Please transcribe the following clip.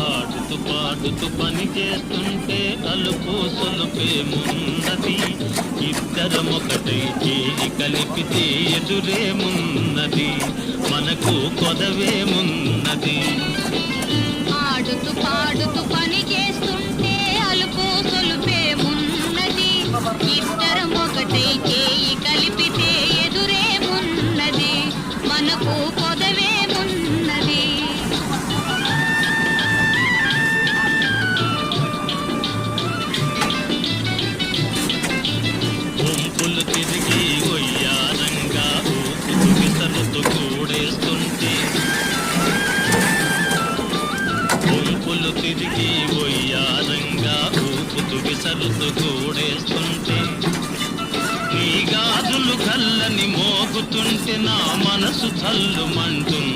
ఆడుతూ పాడుతూ పని చేస్తుంటే అలుపు సొలుపేమున్నది, ఇద్దరమొకటై చేయి కలిపితే ఎదురేమున్నది, మనకు కొదవేమున్నది. ఆడుతూ పాడుతూ పని చేస్తుంటే అలుపు సొలుపేమున్నది, ఇద్దరం ఒకటై చేయి కలిపితే ఎదురేమున్నది, మనకు కొదవేమున్నది. గుంపులు తిరిగి ఒయ్యారంగా ఊపుతూ విసరుతూ కూడేస్తుంటే, గుంపులు తిరిగి ఒయ్యారంగా ఊపుతూ విసరుతూ కూడేస్తుంటే, నీ గాజులు కల్లని మోగుతుంటే నా మనసు చల్లుమంటుంది.